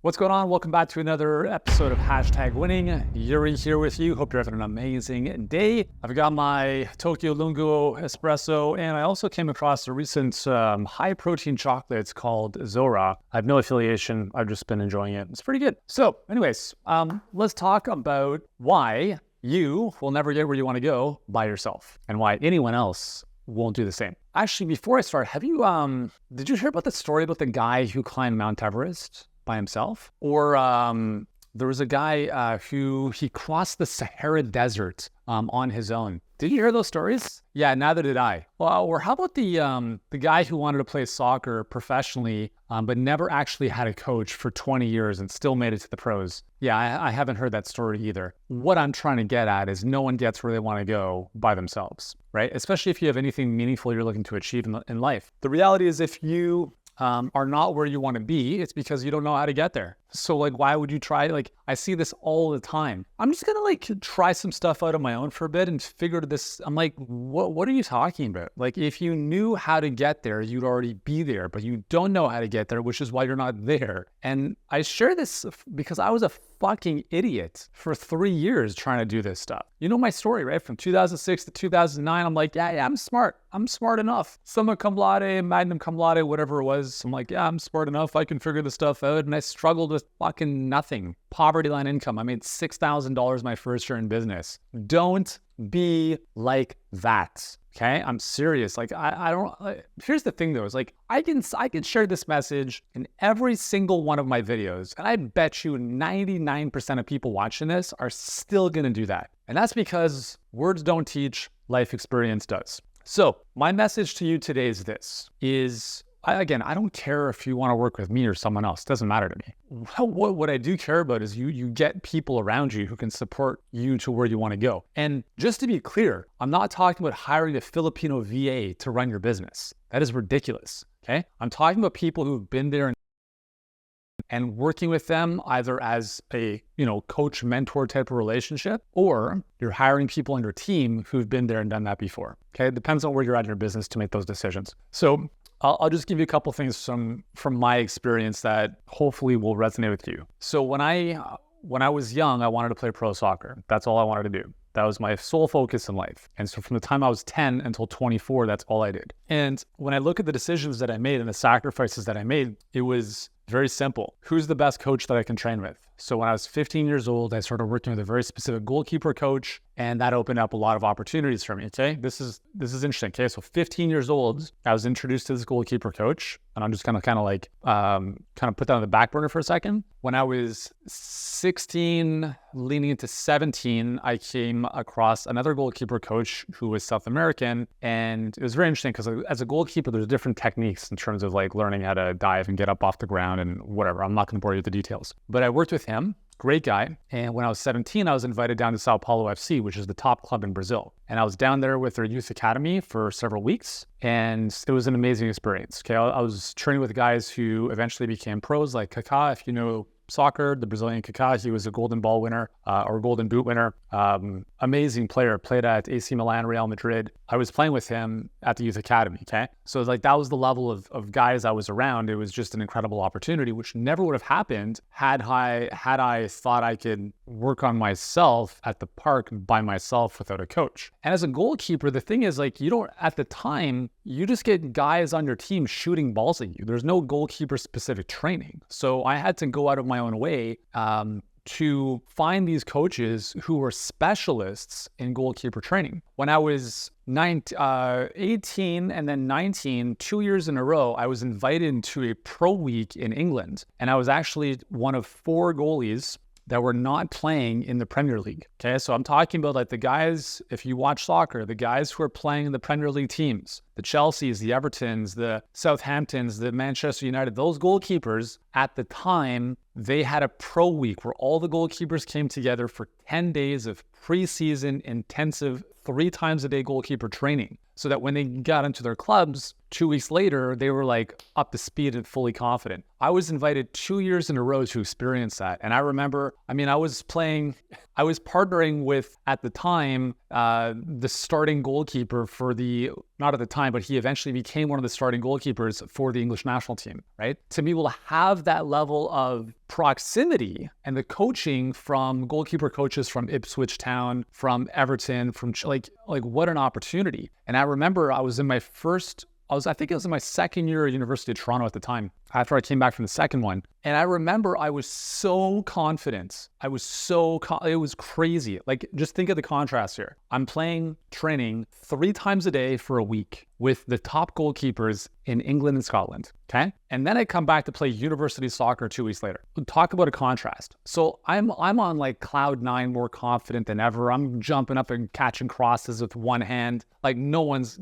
What's going on? Welcome back to another episode of Hashtag Winning. Yuri here with you. Hope you're having an amazing day. I've got my Tokyo Lungo espresso, and I also came across a recent high-protein chocolate. It's called Zora. I have no affiliation. I've just been enjoying it. It's pretty good. So anyways, let's talk about why you will never get where you want to go by yourself and why anyone else won't do the same. Actually, before I start, did you hear about the story about the guy who climbed Mount Everest by himself? Or there was a guy who crossed the Sahara Desert on his own. Did you hear those stories? Yeah, neither did I. Well, or how about the guy who wanted to play soccer professionally, but never actually had a coach for 20 years and still made it to the pros? Yeah, I haven't heard that story either. What I'm trying to get at is no one gets where they want to go by themselves, right? Especially if you have anything meaningful you're looking to achieve in life. The reality is if you are not where you want to be, it's because you don't know how to get there. So why would you try? I see this all the time. I'm just gonna try some stuff out on my own for a bit and figure this. I'm like, what are you talking about? If you knew how to get there, you'd already be there, but you don't know how to get there, which is why you're not there. And I share this because I was a fucking idiot for 3 years trying to do this stuff. You know my story, right? From 2006 to 2009, I'm like, yeah, I'm smart. I'm smart enough. Summa cum laude, magna cum laude, whatever it was. I'm like, yeah, I'm smart enough. I can figure this stuff out. And I struggled with fucking nothing. Poverty line income. I made $6,000 my first year in business. Don't be like that. Okay, I'm serious. I don't. Here's the thing, though. Is I can share this message in every single one of my videos, and I bet you 99% of people watching this are still gonna do that. And that's because words don't teach, life experience does. So my message to you today is this: I don't care if you want to work with me or someone else. It doesn't matter to me. What I do care about is you get people around you who can support you to where you want to go. And just to be clear, I'm not talking about hiring a Filipino VA to run your business. That is ridiculous, okay? I'm talking about people who've been there and working with them either as a coach mentor type of relationship, or you're hiring people on your team who've been there and done that before. Okay, it depends on where you're at in your business to make those decisions. So I'll just give you a couple things from my experience that hopefully will resonate with you. So when I was young, I wanted to play pro soccer. That's all I wanted to do. That was my sole focus in life. And so from the time I was 10 until 24, that's all I did. And when I look at the decisions that I made and the sacrifices that I made, it was very simple. Who's the best coach that I can train with? So when I was 15 years old, I started working with a very specific goalkeeper coach, and that opened up a lot of opportunities for me. Okay, this is interesting. Okay, so 15 years old, I was introduced to this goalkeeper coach, and I'm just gonna kind of put that on the back burner for a second. When I was 16, leaning into 17, I came across another goalkeeper coach who was South American, and it was very interesting because as a goalkeeper, there's different techniques in terms of learning how to dive and get up off the ground and whatever. I'm not going to bore you with the details, but I worked with him. Great guy. And when I was 17, I was invited down to Sao Paulo FC, which is the top club in Brazil. And I was down there with their youth academy for several weeks. And it was an amazing experience. Okay, I was training with guys who eventually became pros, like Kaká, if you know soccer, the Brazilian Kaká. He was a golden ball winner or golden boot winner. Amazing player, played at AC Milan, Real Madrid. I was playing with him at the youth academy, okay? So that was the level of guys I was around. It was just an incredible opportunity, which never would have happened had I thought I could work on myself at the park by myself without a coach. And as a goalkeeper, the thing is you don't, at the time, you just get guys on your team shooting balls at you. There's no goalkeeper specific training. So I had to go out of my own way to find these coaches who were specialists in goalkeeper training. When I was 18 and then 19, 2 years in a row, I was invited to a pro week in England. And I was actually one of 4 goalies that were not playing in the Premier League. Okay, so I'm talking about the guys, if you watch soccer, the guys who are playing in the Premier League teams, the Chelseas, the Evertons, the Southamptons, the Manchester United, those goalkeepers at the time, they had a pro week where all the goalkeepers came together for 10 days of preseason intensive 3 times a day goalkeeper training. so that when they got into their clubs 2 weeks later, they were like up to speed and fully confident. I was invited 2 years in a row to experience that. And I remember, I was partnering with, at the time, the starting goalkeeper for not at the time, but he eventually became one of the starting goalkeepers for the English national team, right? To be able to have that level of proximity and the coaching from goalkeeper coaches from Ipswich Town, from Everton, from like what an opportunity. And I remember I think it was in my second year at University of Toronto at the time, after I came back from the second one. And I remember I was so confident. It was crazy. Like, just think of the contrast here. I'm training 3 times a day for a week with the top goalkeepers in England and Scotland, okay? And then I come back to play university soccer 2 weeks later. Talk about a contrast. So I'm on like cloud 9, more confident than ever. I'm jumping up and catching crosses with one hand. Like no one's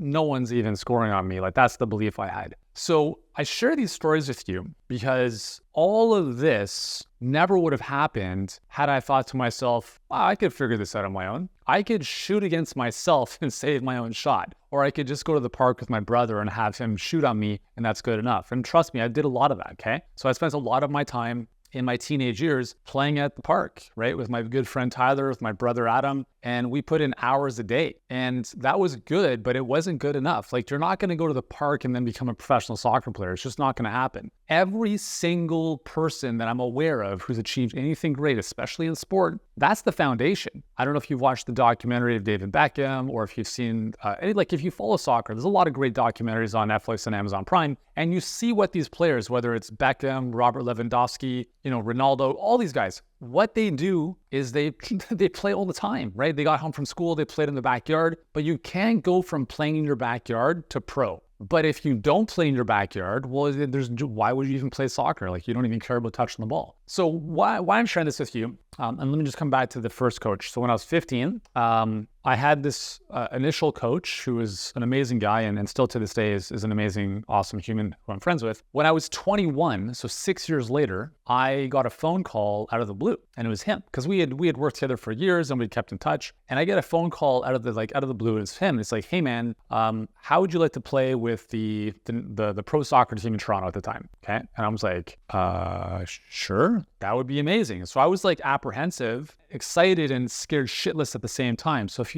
even scoring on me. Like, that's the belief I had. So I share these stories with you because all of this never would have happened had I thought to myself, I could figure this out on my own. I could shoot against myself and save my own shot. Or I could just go to the park with my brother and have him shoot on me, and that's good enough. And trust me, I did a lot of that, okay? So I spent a lot of my time in my teenage years playing at the park, right? With my good friend Tyler, with my brother Adam, and we put in hours a day. And that was good, but it wasn't good enough. Like, you're not going to go to the park and then become a professional soccer player. It's just not going to happen. Every single person that I'm aware of who's achieved anything great, especially in sport, that's the foundation. I don't know if you've watched the documentary of David Beckham, or if you've seen, if you follow soccer, there's a lot of great documentaries on Netflix and Amazon Prime, and you see what these players, whether it's Beckham, Robert Lewandowski, Ronaldo, all these guys, what they do is they play all the time, right? They got home from school, they played in the backyard, but you can't go from playing in your backyard to pro. But if you don't play in your backyard, well, why would you even play soccer? Like, you don't even care about touching the ball. So why I'm sharing this with you, and let me just come back to the first coach. So when I was 15, I had this initial coach who was an amazing guy, and still to this day is an amazing, awesome human who I'm friends with. When I was 21, so 6 years later, I got a phone call out of the blue, and it was him, because we had worked together for years and we'd kept in touch. And I get a phone call out of the blue, and it's him. It's like, hey man, how would you like to play with the pro soccer team in Toronto at the time? Okay, and I was like, sure, that would be amazing. So I was like apprehensive, excited, and scared shitless at the same time. So have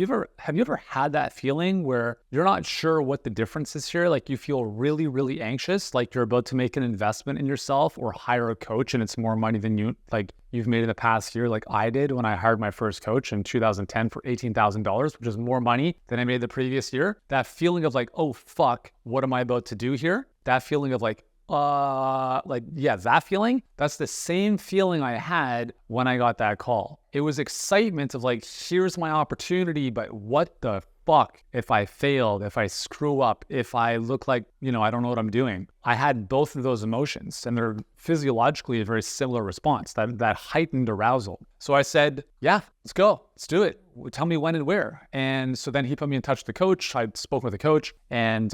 you ever had that feeling where you're not sure what the difference is here? Like, you feel really, really anxious, like you're about to make an investment in yourself or hire a coach, and it's more money than you've made in the past year, like I did when I hired my first coach in 2010 for $18,000, which is more money than I made the previous year. That feeling of like, oh fuck, what am I about to do here? That feeling of like, that feeling, that's the same feeling I had when I got that call. It was excitement of like, here's my opportunity, but what the fuck if I failed, if I screw up, if I look like, I don't know what I'm doing. I had both of those emotions, and they're physiologically a very similar response, that heightened arousal. So I said, yeah, let's go. Let's do it. Tell me when and where. And so then he put me in touch with the coach. I spoke with the coach, and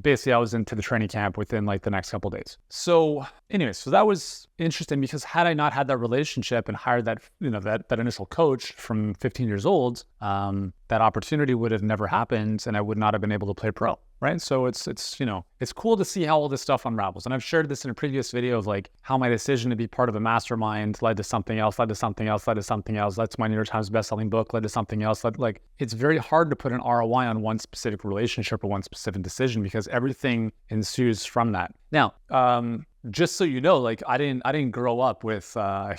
basically I was into the training camp within like the next couple of days. So anyway, so that was interesting, because had I not had that relationship and hired that initial coach from 15 years old, that opportunity would have never happened, and I would not have been able to play pro. Right. So it's cool to see how all this stuff unravels. And I've shared this in a previous video of like how my decision to be part of a mastermind led to something else, led to something else, led to something else, led to my New York Times bestselling book, led to something else. It's very hard to put an ROI on one specific relationship or one specific decision, because everything ensues from that. Now, just so you know, like I didn't grow up with a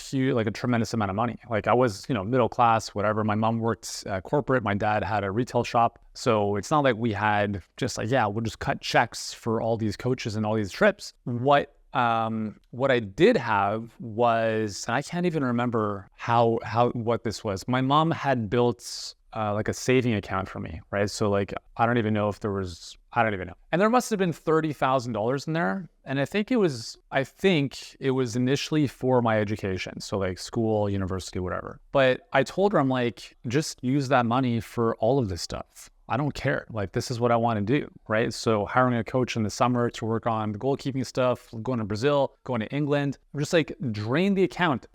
tremendous amount of money. Like I was, middle class, whatever. My mom worked corporate. My dad had a retail shop. So it's not like we had just like, we'll just cut checks for all these coaches and all these trips. What I did have was, and I can't even remember what this was. My mom had built like a saving account for me, right? So like, I don't even know. And there must have been $30,000 in there. And I think it was initially for my education. So like school, university, whatever. But I told her, I'm like, just use that money for all of this stuff. I don't care. Like, this is what I want to do, right? So hiring a coach in the summer to work on the goalkeeping stuff, going to Brazil, going to England, just like drain the account.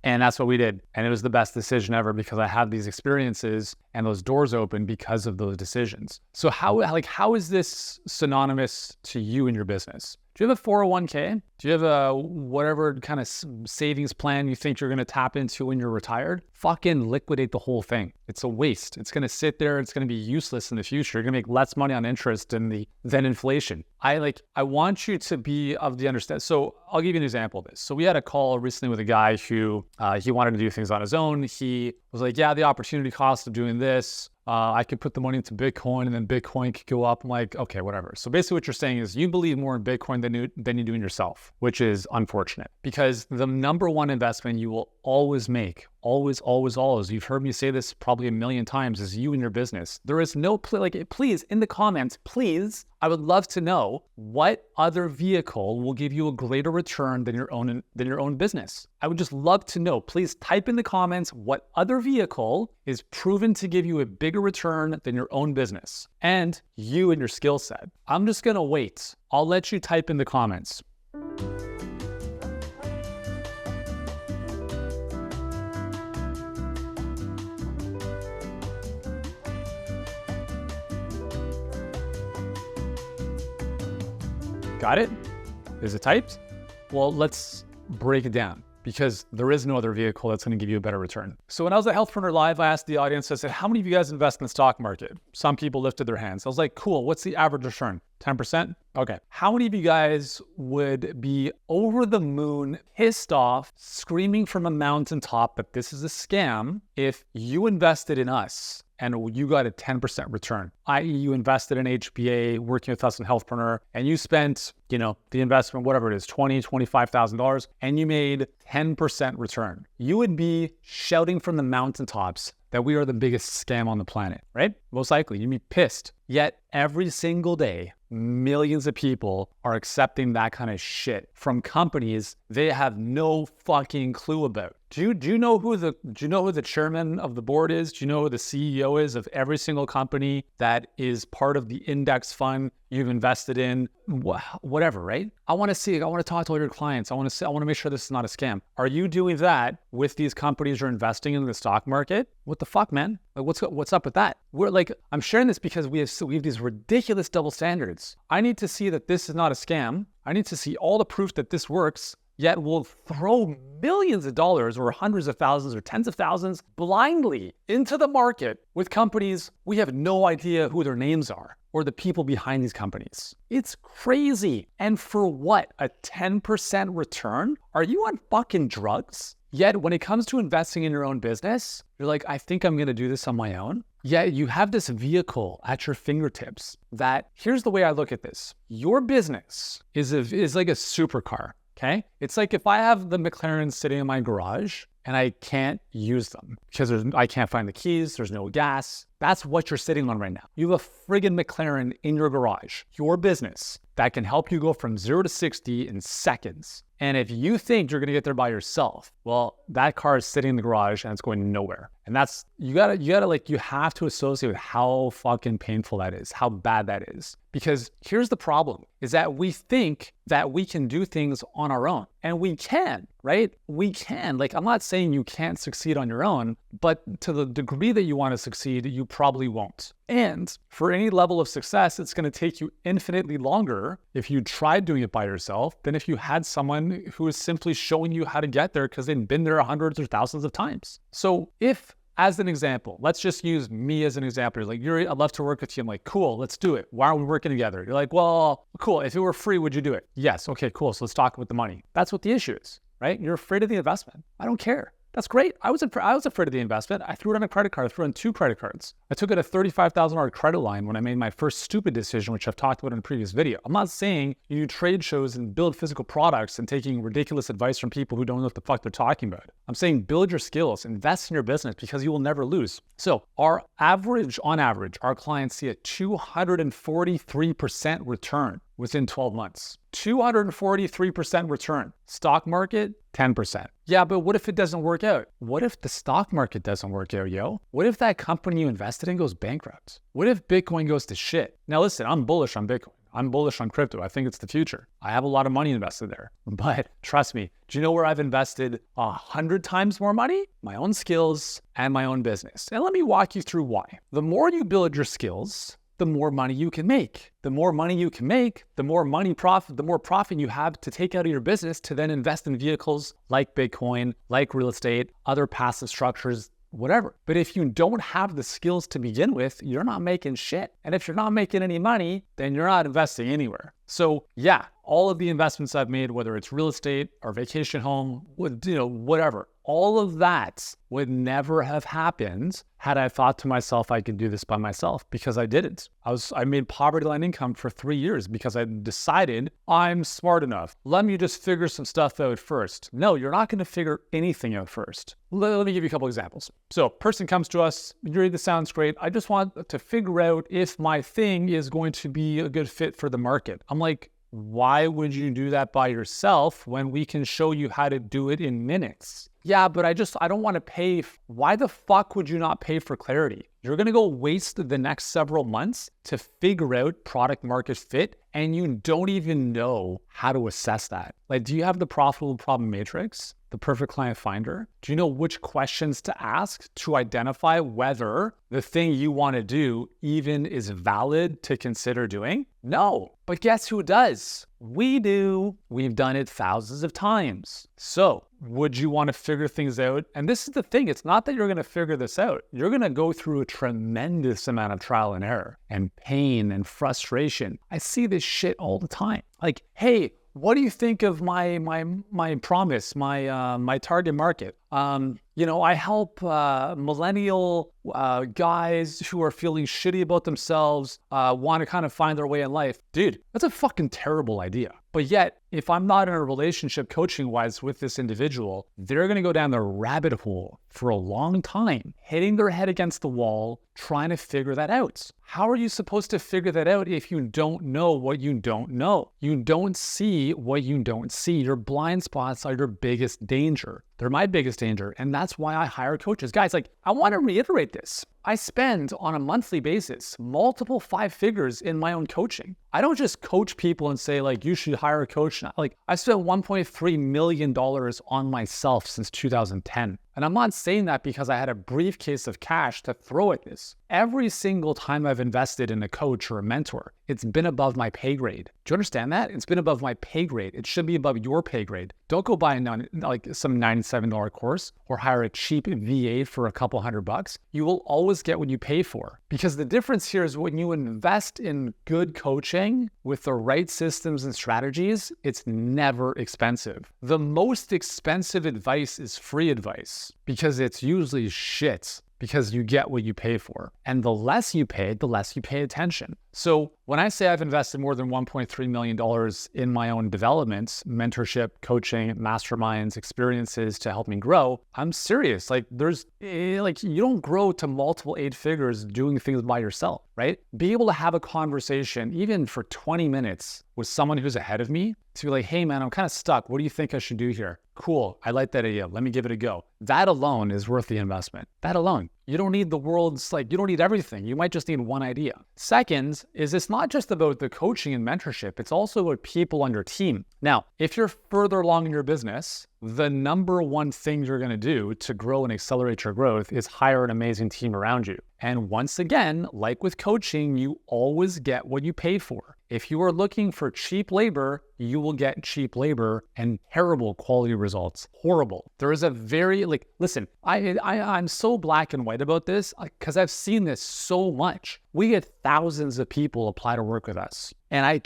And that's what we did. And it was the best decision ever because I had these experiences and those doors open because of those decisions. So how is this synonymous to you in your business? Do you have a 401k? Do you have a whatever kind of savings plan you think you're going to tap into when you're retired? Fucking liquidate the whole thing. It's a waste. It's going to sit there. It's going to be useless in the future. You're going to make less money on interest than inflation. I want you to be of the understand. So I'll give you an example of this. So we had a call recently with a guy who he wanted to do things on his own. He was like, yeah, the opportunity cost of doing this. I could put the money into Bitcoin and then Bitcoin could go up. I'm like, okay, whatever. So basically what you're saying is you believe more in Bitcoin than you do in yourself, which is unfortunate because the number one investment you will always make, always, you've heard me say this probably a million times, is you and your business. There is no, please, in the comments, please, I would love to know what other vehicle will give you a greater return than your own business. I would just love to know. Please type in the comments what other vehicle is proven to give you a bigger return than your own business and you and your skill set. I'm just going to wait. I'll let you type in the comments. Got it? Is it typed? Well, let's break it down because there is no other vehicle that's going to give you a better return. So when I was at Healthpreneur Live, I asked the audience, I said, how many of you guys invest in the stock market? Some people lifted their hands. I was like, cool, what's the average return? 10%? Okay. How many of you guys would be over the moon, pissed off, screaming from a mountaintop that this is a scam if you invested in us and you got a 10% return, i.e. you invested in HBA, working with us in Healthpreneur, and you spent, the investment, whatever it is, $20,000, $25,000, and you made 10% return. You would be shouting from the mountaintops that we are the biggest scam on the planet, right? Most likely, you'd be pissed. Yet every single day, millions of people are accepting that kind of shit from companies they have no fucking clue about. Do you know who the chairman of the board is? Do you know who the CEO is of every single company that is part of the index fund you've invested in? Whatever, right? I want to talk to all your clients. I want to make sure this is not a scam. Are you doing that with these companies you're investing in the stock market? What the fuck, man? Like, what's up with that? I'm sharing this because we have these ridiculous double standards. I need to see that this is not a scam. I need to see all the proof that this works. Yet we'll throw millions of dollars or hundreds of thousands or tens of thousands blindly into the market with companies we have no idea who their names are or the people behind these companies. It's crazy. And for what? A 10% return? Are you on fucking drugs? Yet when it comes to investing in your own business, you're like, I think I'm going to do this on my own. Yet you have this vehicle at your fingertips that, here's the way I look at this. Your business is like a supercar. Okay? It's like if I have the McLaren sitting in my garage and I can't use them because I can't find the keys, there's no gas. That's what you're sitting on right now. You have a friggin' McLaren in your garage, your business that can help you go from 0 to 60 in seconds. And if you think you're going to get there by yourself, well, that car is sitting in the garage and it's going nowhere. And that's, you have to associate with how fucking painful that is, how bad that is. Because here's the problem, is that we think that we can do things on our own. And we can, right? We can. I'm not saying you can't succeed on your own, but to the degree that you want to succeed, you probably won't. And for any level of success, it's going to take you infinitely longer if you tried doing it by yourself than if you had someone who is simply showing you how to get there because they've been there hundreds or thousands of times. So if, as an example, let's just use me as an example. You're like, Yuri, I'd love to work with you. I'm like, cool, let's do it. Why aren't we working together? You're like, well, cool. If it were free, would you do it? Yes. Okay, cool. So let's talk about the money. That's what the issue is, right? You're afraid of the investment. I don't care. That's great. I was afraid of the investment. I threw it on a credit card. I threw it on 2 credit cards. I took out a $35,000 credit line when I made my first stupid decision, which I've talked about in a previous video. I'm not saying you do trade shows and build physical products and taking ridiculous advice from people who don't know what the fuck they're talking about. I'm saying build your skills, invest in your business because you will never lose. So on average, our clients see a 243% return. within 12 months. 243% return. Stock market, 10%. Yeah, but what if it doesn't work out? What if the stock market doesn't work out, yo? What if that company you invested in goes bankrupt? What if Bitcoin goes to shit? Now listen, I'm bullish on Bitcoin. I'm bullish on crypto. I think it's the future. I have a lot of money invested there. But trust me, do you know where I've invested 100 times more money? My own skills and my own business. And let me walk you through why. The more you build your skills, the more money you can make. The more money you can make, the more profit you have to take out of your business to then invest in vehicles like Bitcoin, like real estate, other passive structures, whatever. But if you don't have the skills to begin with, you're not making shit. And if you're not making any money, then you're not investing anywhere. So yeah, all of the investments I've made, whether it's real estate or vacation home, whatever, all of that would never have happened had I thought to myself I could do this by myself, because I didn't. I made poverty line income for 3 years because I decided I'm smart enough. Let me just figure some stuff out first. No, you're not going to figure anything out first. Let me give you a couple examples. So person comes to us, Yuri, this sounds great. I just want to figure out if my thing is going to be a good fit for the market. I'm like, why would you do that by yourself when we can show you how to do it in minutes? Yeah, but I don't want to pay. Why the fuck would you not pay for clarity? You're going to go waste the next several months to figure out product market fit, and you don't even know how to assess that. Like, do you have the profitable problem matrix, the perfect client finder? Do you know which questions to ask to identify whether the thing you want to do even is valid to consider doing? No, but guess who does? We do. We've done it thousands of times. So would you want to figure things out? And this is the thing. It's not that you're going to figure this out. You're going to go through a tremendous amount of trial and error and pain and frustration. I see this shit all the time. Like, hey, what do you think of my promise, my target market? I help millennial guys who are feeling shitty about themselves, want to kind of find their way in life. Dude, that's a fucking terrible idea. But yet, if I'm not in a relationship coaching-wise with this individual, they're going to go down the rabbit hole for a long time, hitting their head against the wall, trying to figure that out. How are you supposed to figure that out if you don't know what you don't know? You don't see what you don't see. Your blind spots are your biggest danger. They're my biggest danger. And that's why I hire coaches. Guys, I want to reiterate this. I spend on a monthly basis multiple 5 figures in my own coaching. I don't just coach people and say you should hire a coach now. I spent $1.3 million on myself since 2010. And I'm not saying that because I had a briefcase of cash to throw at this. Every single time I've invested in a coach or a mentor, it's been above my pay grade. Do you understand that? It's been above my pay grade. It should be above your pay grade. Don't go buy some $97 course or hire a cheap VA for a couple $100. You will always get what you pay for. Because the difference here is when you invest in good coaching with the right systems and strategies, it's never expensive. The most expensive advice is free advice because it's usually shit. Because you get what you pay for. And the less you pay, the less you pay attention. So when I say I've invested more than $1.3 million in my own development, mentorship, coaching, masterminds, experiences to help me grow, I'm serious. You don't grow to multiple 8 figures doing things by yourself, right? Be able to have a conversation, even for 20 minutes with someone who's ahead of me, to be like, hey man, I'm kind of stuck. What do you think I should do here? Cool, I like that idea. Let me give it a go. That alone is worth the investment. That alone. You don't need you don't need everything. You might just need one idea. Second is it's not just about the coaching and mentorship. It's also about people on your team. Now, if you're further along in your business, the number one thing you're going to do to grow and accelerate your growth is hire an amazing team around you. And once again, like with coaching, you always get what you pay for. If you are looking for cheap labor, you will get cheap labor and terrible quality results. Horrible. There is a very, listen, I'm so black and white about this because I've seen this so much. We get thousands of people apply to work with us. And I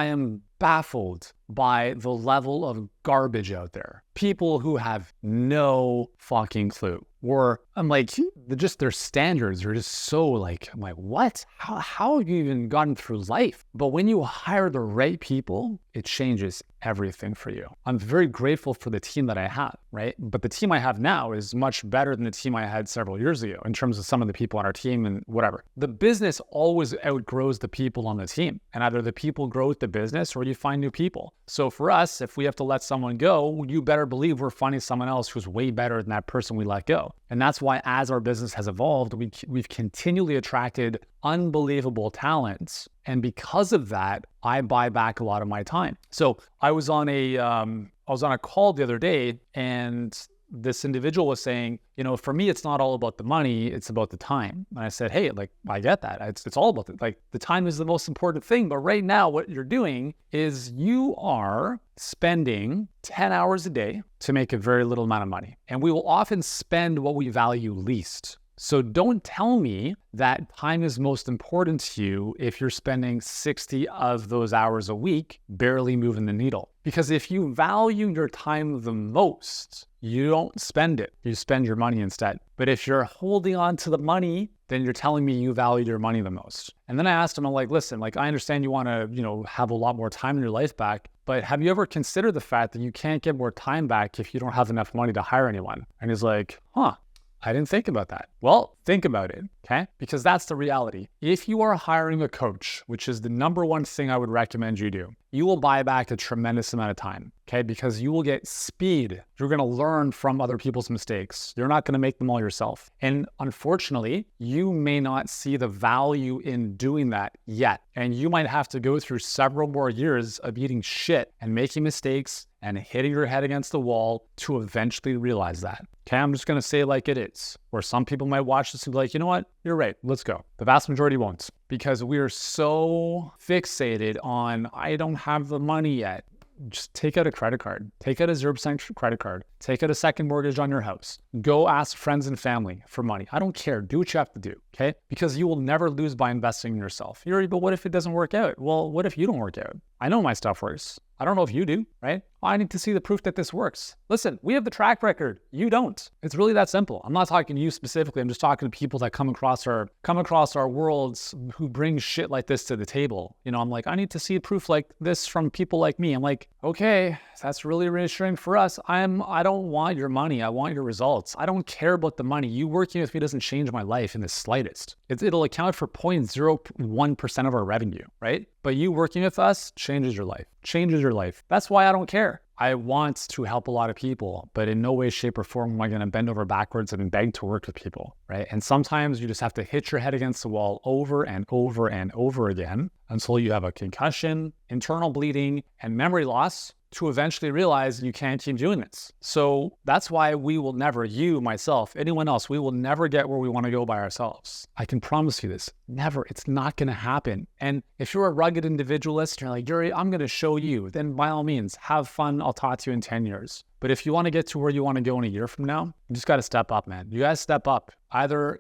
am baffled by the level of garbage out there. People who have no fucking clue. Or I'm like, just their standards are just so like, I'm like, what? How have you even gotten through life? But when you hire the right people, it changes everything for you. I'm very grateful for the team that I have, right? But the team I have now is much better than the team I had several years ago in terms of some of the people on our team and whatever. The business always outgrows the people on the team. And either the people grow with the business or you find new people. So for us, if we have to let someone go, you better believe we're finding someone else who's way better than that person we let go. And that's why as our business has evolved, we've continually attracted unbelievable talents. And because of that, I buy back a lot of my time. So I was on a call the other day, and this individual was saying, for me, it's not all about the money, it's about the time. And I said, hey, like, I get that. It's all about it. Like, the time is the most important thing. But right now, what you're doing is you are spending 10 hours a day to make a very little amount of money. And we will often spend what we value least. So don't tell me that time is most important to you if you're spending 60 of those hours a week barely moving the needle. Because if you value your time the most, you don't spend it. You spend your money instead. But if you're holding on to the money, then you're telling me you value your money the most. And then I asked him, I'm like, listen, like, I understand you want to, have a lot more time in your life back, but have you ever considered the fact that you can't get more time back if you don't have enough money to hire anyone? And he's like, I didn't think about that. Well, think about it, okay? Because that's the reality. If you are hiring a coach, which is the number one thing I would recommend you do, you will buy back a tremendous amount of time, okay? Because you will get speed. You're going to learn from other people's mistakes. You're not going to make them all yourself. And unfortunately, you may not see the value in doing that yet. And you might have to go through several more years of eating shit and making mistakes and hitting your head against the wall to eventually realize that. Okay, I'm just going to say it like it is. Or some people might watch this and be like, you know what? You're right. Let's go. The vast majority won't, because we are so fixated on, I don't have the money yet. Just take out a credit card. Take out a 0% credit card. Take out a second mortgage on your house. Go ask friends and family for money. I don't care. Do what you have to do, okay? Because you will never lose by investing in yourself. But what if it doesn't work out? Well, what if you don't work out? I know my stuff works. I don't know if you do, right? I need to see the proof that this works. Listen, we have the track record. You don't. It's really that simple. I'm not talking to you specifically. I'm just talking to people that come across our worlds who bring shit like this to the table. I'm like, I need to see proof like this from people like me. I'm like, okay, that's really reassuring for us. I don't want your money. I want your results. I don't care about the money. You working with me doesn't change my life in the slightest. It'll account for 0.01% of our revenue, right? But you working with us changes your life. That's why I don't care. I want to help a lot of people, but in no way, shape, or form am I going to bend over backwards and beg to work with people, right? And sometimes you just have to hit your head against the wall over and over and over again until you have a concussion, internal bleeding, and memory loss to eventually realize you can't keep doing this. So that's why we will never, you, myself, anyone else, we will never get where we want to go by ourselves. I can promise you this. Never. It's not going to happen. And if you're a rugged individualist, you're like, Yuri, I'm going to show you, then by all means, have fun. I'll talk to you in 10 years. But if you want to get to where you want to go in a year from now, you just got to step up, man. You got to step up. Either,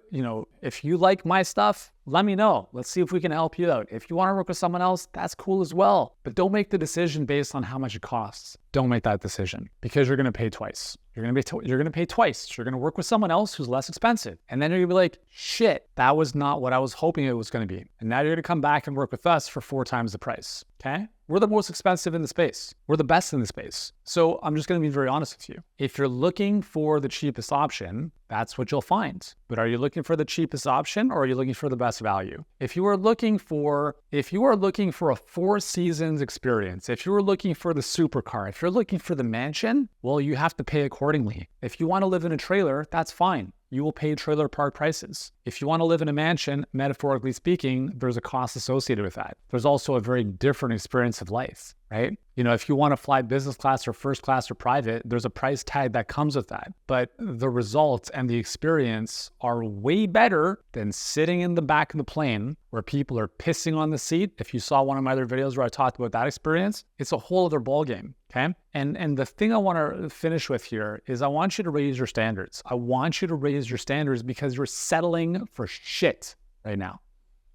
if you like my stuff, let me know. Let's see if we can help you out. If you want to work with someone else, that's cool as well. But don't make the decision based on how much it costs. Don't make that decision, because you're going to pay twice. You're going to pay twice. You're going to work with someone else who's less expensive. And then you're going to be like, shit, that was not what I was hoping it was going to be. And now you're going to come back and work with us for 4 times the price. Okay? We're the most expensive in the space. We're the best in the space. So I'm just going to be very honest with you. If you're looking for the cheapest option, that's what you'll find. But are you looking for the cheapest option, or are you looking for the best value? If you are looking for a 4 seasons experience, if you are looking for the supercar, if you're looking for the mansion, well, you have to pay accordingly. If you want to live in a trailer, that's fine. You will pay trailer park prices. If you want to live in a mansion, metaphorically speaking, there's a cost associated with that. There's also a very different experience of life, right? If you want to fly business class or first class or private, there's a price tag that comes with that. But the results and the experience are way better than sitting in the back of the plane where people are pissing on the seat. If you saw one of my other videos where I talked about that experience, it's a whole other ballgame, okay? And the thing I want to finish with here is I want you to raise your standards. I want you to raise your standards because you're settling for shit right now.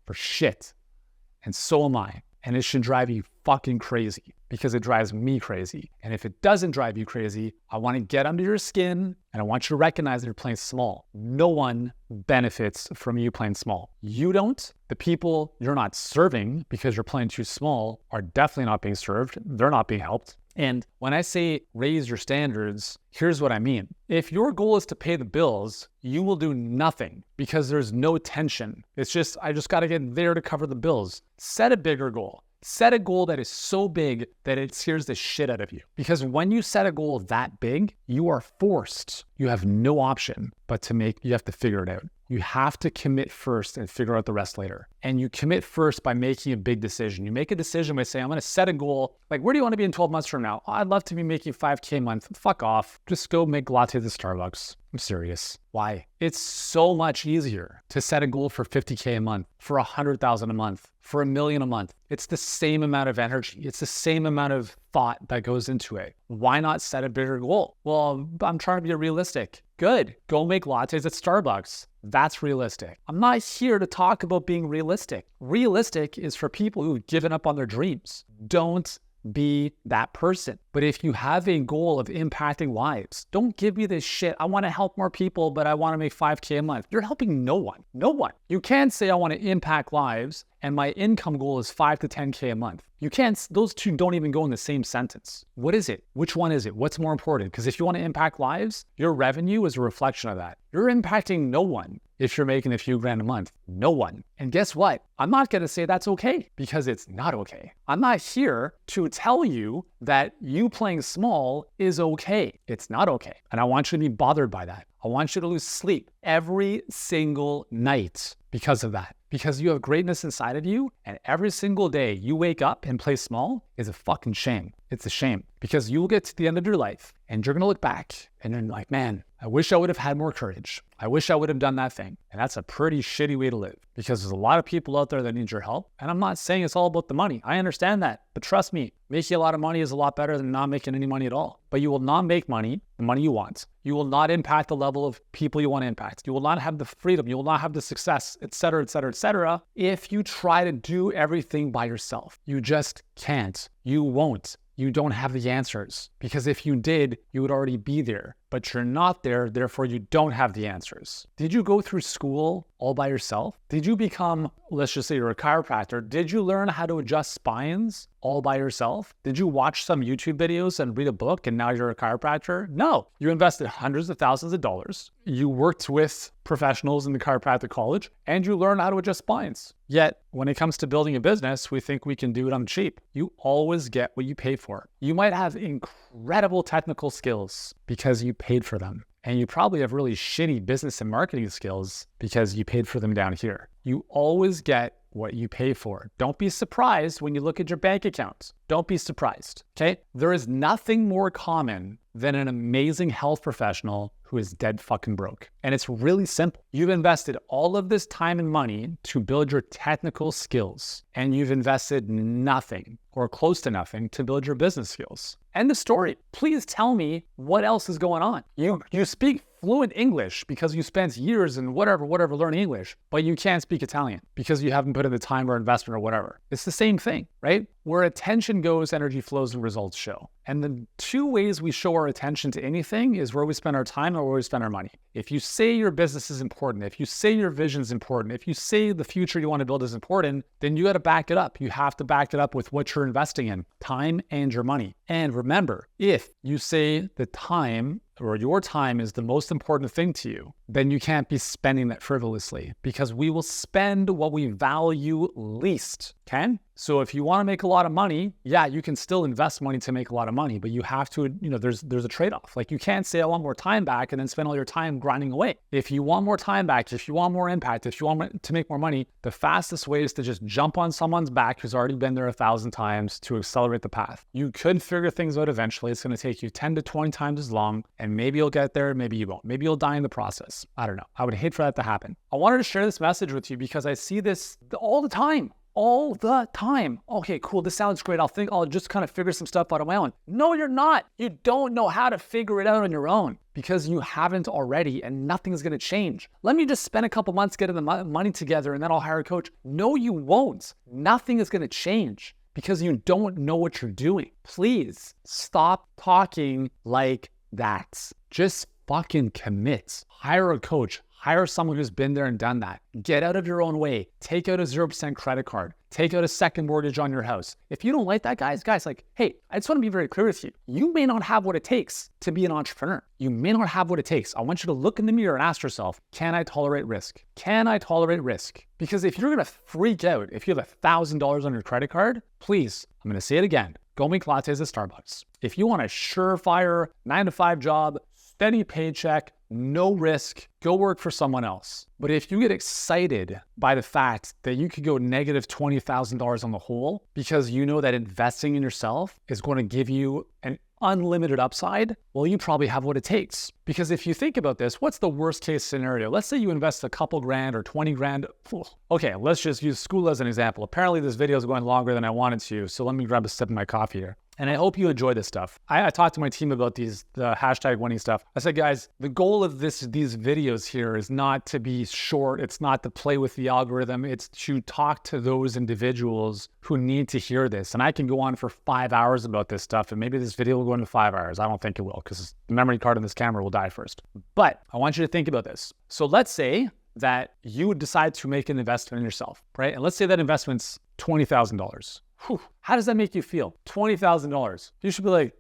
For shit. And so am I. And it should drive you fucking crazy because it drives me crazy. And if it doesn't drive you crazy, I want to get under your skin and I want you to recognize that you're playing small. No one benefits from you playing small. You don't. The people you're not serving because you're playing too small are definitely not being served. They're not being helped. And when I say raise your standards, here's what I mean. If your goal is to pay the bills, you will do nothing because there's no tension. It's just, I just got to get there to cover the bills. Set a bigger goal. Set a goal that is so big that it scares the shit out of you. Because when you set a goal that big, you are forced. You have no option but you have to figure it out. You have to commit first and figure out the rest later. And you commit first by making a big decision. You make a decision by saying, I'm going to set a goal. Like, where do you want to be in 12 months from now? Oh, I'd love to be making $5K a month. Fuck off. Just go make lattes at Starbucks. I'm serious. Why? It's so much easier to set a goal for $50K a month, for $100,000 a month, for $1 million a month. It's the same amount of energy. It's the same amount of thought that goes into it. Why not set a bigger goal? Well, I'm trying to be realistic. Good. Go make lattes at Starbucks. That's realistic. I'm not here to talk about being realistic. Realistic is for people who've given up on their dreams. Don't be that person. But if you have a goal of impacting lives, don't give me this shit. I want to help more people, but I want to make $5K a month. You're helping no one. No one. You can't say I want to impact lives and my income goal is $5 to $10K a month. You can't, those two don't even go in the same sentence. What is it? Which one is it? What's more important? Because if you want to impact lives, your revenue is a reflection of that. You're impacting no one if you're making a few grand a month. No one. And guess what? I'm not going to say that's okay because it's not okay. I'm not here to tell you that you playing small is okay. It's not okay. And I want you to be bothered by that. I want you to lose sleep every single night because of that. Because you have greatness inside of you, and every single day you wake up and play small is a fucking shame. It's a shame because you will get to the end of your life and you're going to look back and you're like, man, I wish I would have had more courage. I wish I would have done that thing. And that's a pretty shitty way to live because there's a lot of people out there that need your help. And I'm not saying it's all about the money. I understand that. But trust me, making a lot of money is a lot better than not making any money at all. But you will not make money, the money you want. You will not impact the level of people you want to impact. You will not have the freedom. You will not have the success, et cetera, if you try to do everything by yourself. You just can't. You won't. You don't have the answers because if you did, you would already be there, but you're not there. Therefore, you don't have the answers. Did you go through school all by yourself? Did you become, let's just say you're a chiropractor. Did you learn how to adjust spines all by yourself? Did you watch some YouTube videos and read a book and now you're a chiropractor? No, you invested hundreds of thousands of dollars. You worked with professionals in the chiropractic college and you learn how to adjust spines. Yet when it comes to building a business, we think we can do it on cheap. You always get what you pay for. You might have incredible technical skills because you paid for them. And you probably have really shitty business and marketing skills because you paid for them down here. You always get what you pay for. Don't be surprised when you look at your bank accounts. Don't be surprised, okay? There is nothing more common than an amazing health professional who is dead fucking broke. And it's really simple. You've invested all of this time and money to build your technical skills, and you've invested nothing or close to nothing to build your business skills. End of story. Please tell me what else is going on. You speak fluent English because you spent years in whatever learning English, but you can't speak Italian because you haven't put in the time or investment or whatever. It's the same thing, right? Where attention goes, energy flows and results show. And the two ways we show our attention to anything is where we spend our time or where we spend our money. If you say your business is important, if you say your vision is important, if you say the future you want to build is important, then you got to back it up. You have to back it up with what you're investing in, time and your money. And remember, if you say the time or your time is the most important thing to you, then you can't be spending that frivolously because we will spend what we value least, okay? So if you want to make a lot of money, yeah, you can still invest money to make a lot of money, but you have to, there's a trade-off. Like you can't say I want more time back and then spend all your time grinding away. If you want more time back, if you want more impact, if you want to make more money, the fastest way is to just jump on someone's back who's already been there 1,000 times to accelerate the path. You could figure things out eventually. It's going to take you 10 to 20 times as long, and maybe you'll get there, maybe you won't. Maybe you'll die in the process. I don't know. I would hate for that to happen. I wanted to share this message with you because I see this all the time. all the time. Okay, cool. This sounds great. I'll just kind of figure some stuff out on my own. No, you're not. You don't know how to figure it out on your own because you haven't already, and nothing's going to change. Let me just spend a couple months getting the money together and then I'll hire a coach. No, you won't. Nothing is going to change because you don't know what you're doing. Please stop talking like that. Just fucking commit. Hire a coach. Hire someone who's been there and done that. Get out of your own way. Take out a 0% credit card. Take out a second mortgage on your house. If you don't like that, guys, like, hey, I just want to be very clear with you. You may not have what it takes to be an entrepreneur. You may not have what it takes. I want you to look in the mirror and ask yourself, can I tolerate risk? Can I tolerate risk? Because if you're going to freak out, if you have $1,000 on your credit card, please, I'm going to say it again, go make lattes at Starbucks. If you want a surefire 9-to-5 job, steady paycheck, no risk, go work for someone else. But if you get excited by the fact that you could go negative $20,000 on the whole because you know that investing in yourself is going to give you an unlimited upside, well, you probably have what it takes. Because if you think about this, what's the worst case scenario? Let's say you invest a couple grand or 20 grand. Okay, let's just use school as an example. Apparently this video is going longer than I wanted to, so let me grab a sip of my coffee here. And I hope you enjoy this stuff. I talked to my team about the hashtag winning stuff. I said, guys, the goal of these videos here is not to be short. It's not to play with the algorithm. It's to talk to those individuals who need to hear this. And I can go on for 5 hours about this stuff. And maybe this video will go into 5 hours. I don't think it will because the memory card on this camera will die first. But I want you to think about this. So let's say that you decide to make an investment in yourself, right? And let's say that investment's $20,000. How does that make you feel? $20,000. You should be like,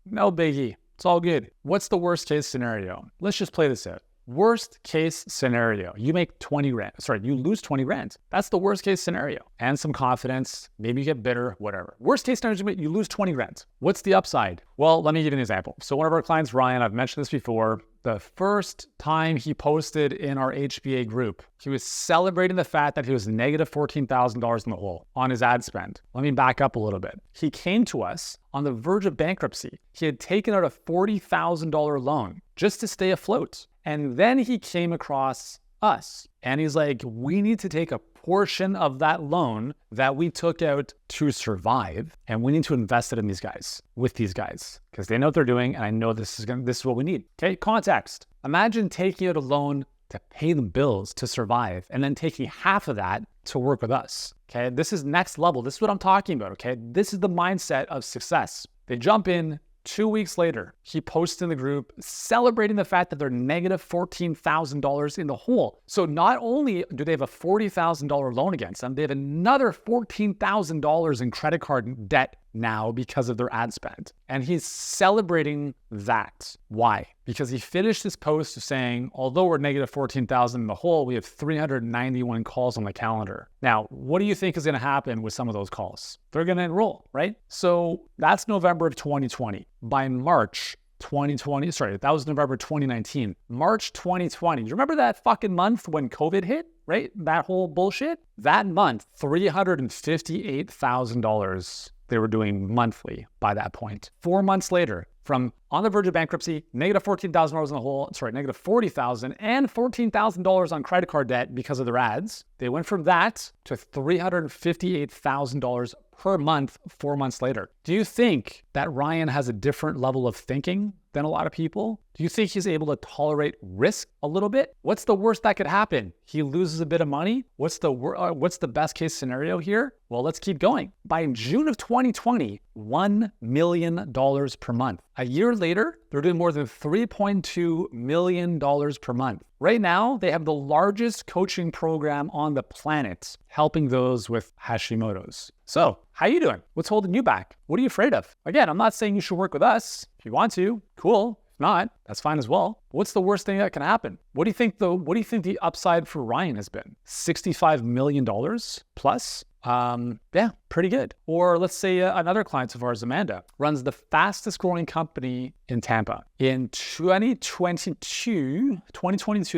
no biggie. It's all good. What's the worst case scenario? Let's just play this out. Worst case scenario, you make 20 grand. Sorry, you lose 20 grand. That's the worst case scenario. And some confidence, maybe you get bitter, whatever. Worst case scenario, you lose 20 grand. What's the upside? Well, let me give you an example. So one of our clients, Ryan, I've mentioned this before, the first time he posted in our HBA group, he was celebrating the fact that he was negative $14,000 in the hole on his ad spend. Let me back up a little bit. He came to us on the verge of bankruptcy. He had taken out a $40,000 loan just to stay afloat. And then he came across us and he's like, we need to take a portion of that loan that we took out to survive and we need to invest it in these guys, with these guys, because they know what they're doing and I know this is what we need. Okay, context. Imagine taking out a loan to pay the bills to survive and then taking half of that to work with us. Okay, this is next level. This is what I'm talking about. Okay, this is the mindset of success. They jump in. 2 weeks later, he posts in the group celebrating the fact that they're negative $14,000 in the hole. So not only do they have a $40,000 loan against them, they have another $14,000 in credit card debt now because of their ad spend. And he's celebrating that. Why? Because he finished his post saying, although we're negative 14,000 in the hole, we have 391 calls on the calendar. Now, what do you think is going to happen with some of those calls? They're going to enroll, right? So that's November of 2020. By March 2020, sorry, that was November 2019. March 2020. Do you remember that fucking month when COVID hit, right? That whole bullshit? That month, $358,000 they were doing monthly by that point. 4 months later, from on the verge of bankruptcy, negative $14,000 in the hole, negative $40,000 and $14,000 on credit card debt because of their ads. They went from that to $358,000 per month 4 months later. Do you think that Ryan has a different level of thinking than a lot of people? Do you think he's able to tolerate risk a little bit? What's the worst that could happen? He loses a bit of money. What's the best case scenario here? Well, let's keep going. By June of 2020, $1 million per month. A year later, they're doing more than $3.2 million per month. Right now, they have the largest coaching program on the planet, helping those with Hashimoto's. So, how you doing? What's holding you back? What are you afraid of? Again, I'm not saying you should work with us. If you want to, cool. If not, that's fine as well. What's the worst thing that can happen? What do you think the upside for Ryan has been? $65 million plus? Yeah, pretty good. Or let's say another client of ours, Amanda, runs the fastest growing company in Tampa. In 2022,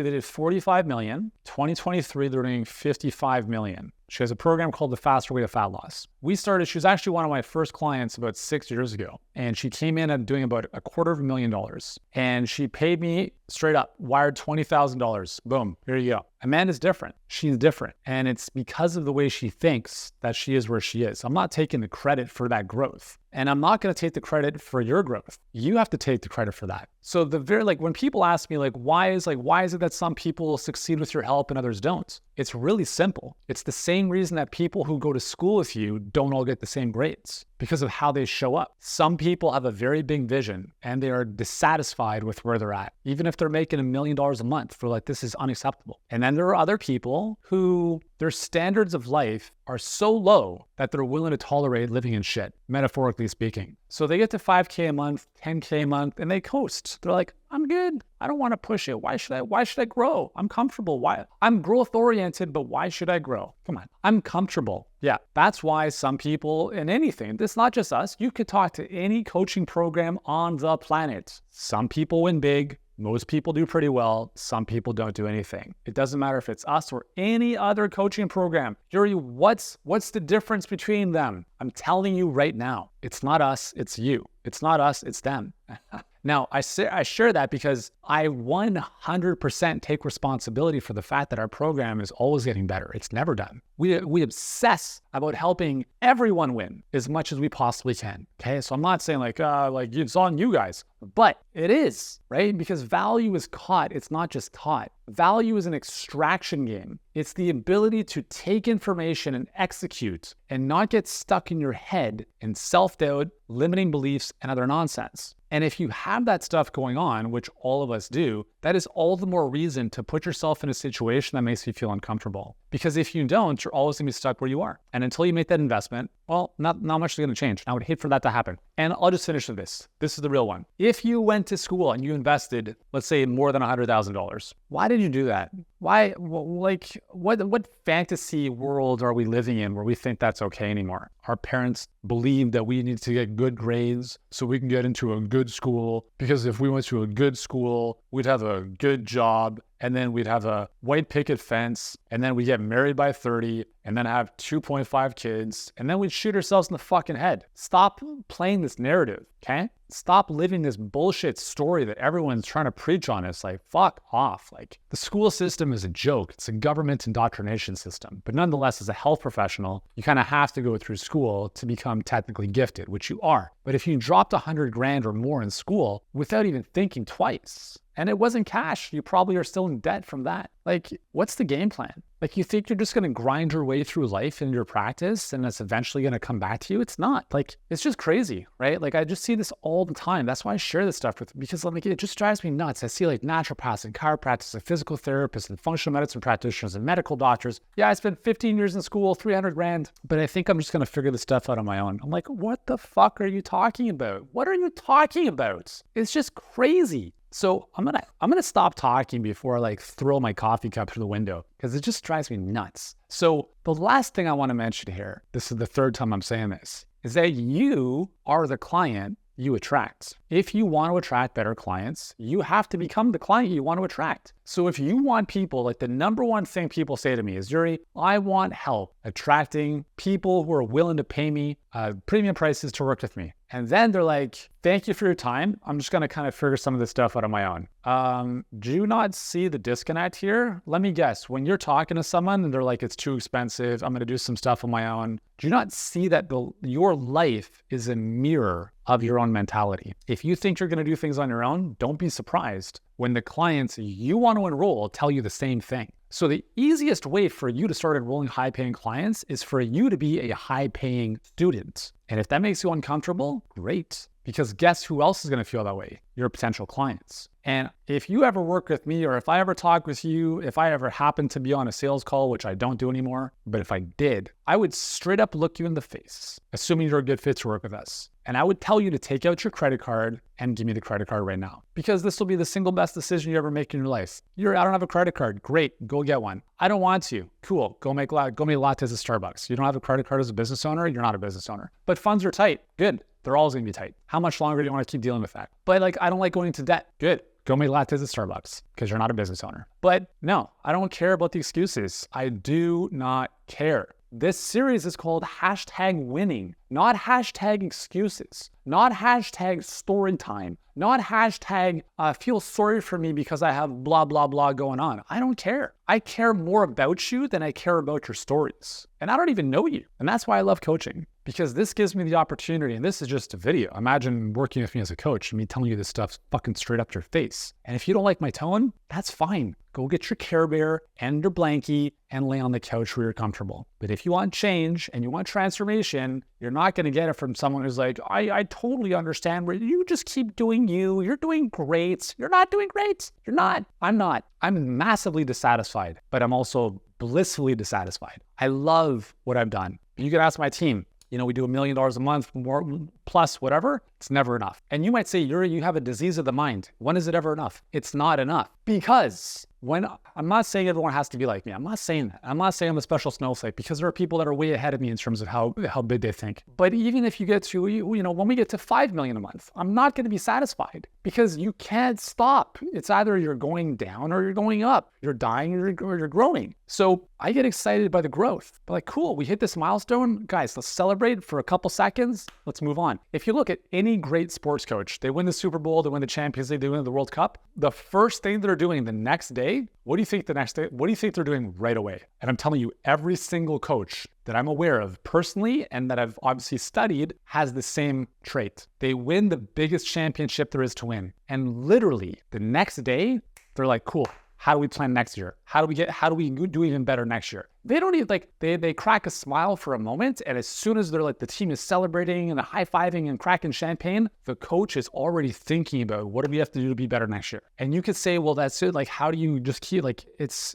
they did 45 million. 2023, they're doing 55 million. She has a program called The Faster Way to Fat Loss. She was actually one of my first clients about 6 years ago. And she came in at doing about $250,000. And she paid me straight up, wired $20,000. Boom, here you go. Amanda's different. She's different. And it's because of the way she thinks that she is where she is. I'm not taking the credit for that growth. And I'm not going to take the credit for your growth. You have to take the credit for that. So when people ask me why is it that some people succeed with your help and others don't? It's really simple. It's the same reason that people who go to school with you don't all get the same grades, because of how they show up. Some people have a very big vision and they are dissatisfied with where they're at. Even if they're making $1 million a month, they're like, this is unacceptable. And then there are other people who their standards of life are so low that they're willing to tolerate living in shit, metaphorically speaking. So they get to 5K a month, 10K a month, and they coast. They're like, I'm good. I don't want to push it. Why should I grow? I'm comfortable. Why? I'm growth oriented, but why should I grow? Come on. I'm comfortable. Yeah, that's why some people in anything, it's not just us. You could talk to any coaching program on the planet. Some people win big. Most people do pretty well. Some people don't do anything. It doesn't matter if it's us or any other coaching program. Yuri, what's the difference between them? I'm telling you right now, it's not us, it's you. It's not us, it's them. Now, I share that because I 100% take responsibility for the fact that our program is always getting better. It's never done. We obsess about helping everyone win as much as we possibly can. Okay, so I'm not saying like it's on you guys, but it is, right? Because value is caught. It's not just taught. Value is an extraction game. It's the ability to take information and execute and not get stuck in your head in self-doubt, limiting beliefs, and other nonsense. And if you have that stuff going on, which all of us do, that is all the more reason to put yourself in a situation that makes you feel uncomfortable. Because if you don't, you're always gonna be stuck where you are. And until you make that investment, well, not much is gonna change. I would hate for that to happen. And I'll just finish with this. This is the real one. If you went to school and you invested, let's say more than $100,000, why did you do that? Why, what fantasy world are we living in where we think that's okay anymore? Our parents believe that we need to get good grades so we can get into a good school, because if we went to a good school, we'd have a good job, and then we'd have a white picket fence, and then we'd get married by 30, and then have 2.5 kids, and then we'd shoot ourselves in the fucking head. Stop playing this narrative, okay? Stop living this bullshit story that everyone's trying to preach on us. Like, fuck off. Like, the school system is a joke. It's a government indoctrination system. But nonetheless, as a health professional, you kind of have to go through school to become technically gifted, which you are. But if you dropped $100,000 or more in school without even thinking twice, and it wasn't cash, you probably are still in debt from that. Like, what's the game plan? Like, you think you're just going to grind your way through life in your practice and it's eventually going to come back to you? It's not. Like, it's just crazy, right? Like, I just see this all the time. That's why I share this stuff because like, it just drives me nuts. I see like naturopaths and chiropractors and physical therapists and functional medicine practitioners and medical doctors. Yeah, I spent 15 years in school, $300,000, but I think I'm just going to figure this stuff out on my own. I'm like, what the fuck are you talking about? What are you talking about? It's just crazy. So I'm gonna stop talking before I like throw my coffee cup through the window, because it just drives me nuts. So the last thing I want to mention here, this is the third time I'm saying this, is that you are the client you attract. If you want to attract better clients, you have to become the client you want to attract. So if you want people, like the number one thing people say to me is, Yuri, I want help attracting people who are willing to pay me premium prices to work with me. And then they're like, thank you for your time. I'm just going to kind of figure some of this stuff out on my own. Do you not see the disconnect here? Let me guess. When you're talking to someone and they're like, it's too expensive, I'm going to do some stuff on my own. Do you not see that your life is a mirror of your own mentality? If you think you're going to do things on your own, don't be surprised when the clients you want to enroll tell you the same thing. So the easiest way for you to start enrolling high-paying clients is for you to be a high-paying student. And if that makes you uncomfortable, great. Because guess who else is going to feel that way? Your potential clients. And if you ever work with me, or if I ever talk with you, if I ever happen to be on a sales call, which I don't do anymore, but if I did, I would straight up look you in the face, assuming you're a good fit to work with us. And I would tell you to take out your credit card and give me the credit card right now, because this will be the single best decision you ever make in your life. I don't have a credit card. Great, go get one. I don't want to. Cool, go make lattes at Starbucks. You don't have a credit card as a business owner, you're not a business owner. But funds are tight. Good. They're always gonna be tight. How much longer do you want to keep dealing with that? But like, I don't like going into debt. Good. Go make lattes at Starbucks because you're not a business owner. But no, I don't care about the excuses. I do not care. This series is called #winning, not #excuses, not #story time, not feel sorry for me because I have blah, blah, blah going on. I don't care. I care more about you than I care about your stories. And I don't even know you. And that's why I love coaching, because this gives me the opportunity, and this is just a video. Imagine working with me as a coach and me telling you this stuff fucking straight up to your face. And if you don't like my tone, that's fine. Go get your Care Bear and your blankie and lay on the couch where you're comfortable. But if you want change and you want transformation, you're not going to get it from someone who's like, I totally understand where you just keep doing you. You're doing great. You're not doing great. You're not. I'm not. I'm massively dissatisfied, but I'm also blissfully dissatisfied. I love what I've done. You can ask my team. You know, we do $1 million a month, more plus whatever. It's never enough. And you might say, you have a disease of the mind. When is it ever enough? It's not enough. Because I'm not saying everyone has to be like me. I'm not saying that. I'm not saying I'm a special snowflake, because there are people that are way ahead of me in terms of how big they think. But even if you get to, when we get to 5 million a month, I'm not going to be satisfied, because you can't stop. It's either you're going down or you're going up. You're dying or you're growing. So I get excited by the growth. But like, cool, we hit this milestone. Guys, let's celebrate for a couple seconds. Let's move on. If you look at any great sports coach, they win the Super Bowl, they win the Champions League, they win the World Cup. The first thing they're doing the next day, what do you think they're doing right away? And I'm telling you, every single coach that I'm aware of personally and that I've obviously studied has the same trait. They win the biggest championship there is to win. And literally the next day, they're like, cool, how do we plan next year? How do we do even better next year? They don't even they crack a smile for a moment. And as soon as they're like, the team is celebrating and high-fiving and cracking champagne, the coach is already thinking about what do we have to do to be better next year. And you could say, well, that's it. Like, how do you just keep, like, it's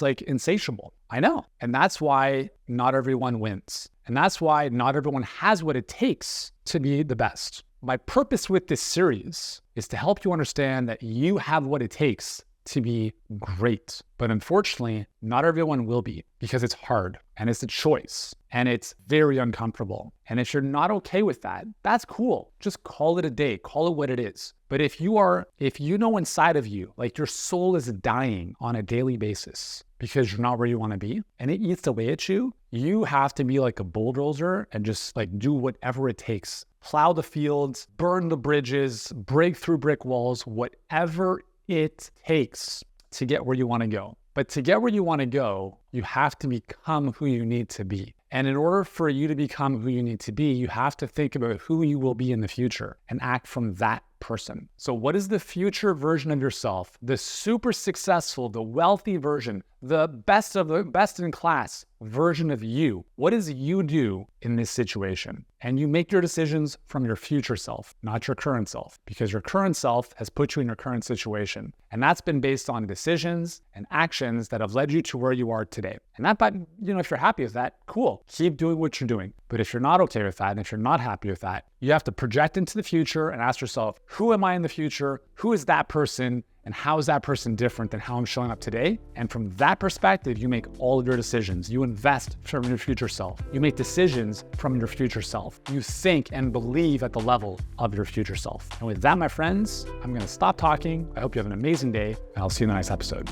like insatiable. I know. And that's why not everyone wins. And that's why not everyone has what it takes to be the best. My purpose with this series is to help you understand that you have what it takes to be great. But unfortunately, not everyone will be, because it's hard and it's a choice and it's very uncomfortable. And if you're not okay with that, that's cool. Just call it a day, call it what it is. But if you know inside of you, like, your soul is dying on a daily basis because you're not where you want to be and it eats away at you, you have to be like a bulldozer and just like do whatever it takes. Plow the fields, burn the bridges, break through brick walls, whatever it takes to get where you want to go. But to get where you want to go, you have to become who you need to be. And in order for you to become who you need to be, you have to think about who you will be in the future and act from that person. So what is the future version of yourself? The super successful, the wealthy version, the best of the best in class version of you. What does you do in this situation? And you make your decisions from your future self, not your current self, because your current self has put you in your current situation. And that's been based on decisions and actions that have led you to where you are today. And that, but if you're happy with that, cool, keep doing what you're doing. But if you're not okay with that, and if you're not happy with that, you have to project into the future and ask yourself, who am I in the future? Who is that person? And how is that person different than how I'm showing up today? And from that perspective, you make all of your decisions. You invest from your future self. You make decisions from your future self. You think and believe at the level of your future self. And with that, my friends, I'm going to stop talking. I hope you have an amazing day, and I'll see you in the next episode.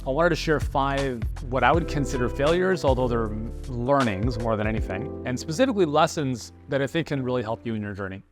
I wanted to share 5 what I would consider failures, although they're learnings more than anything, and specifically lessons that I think can really help you in your journey.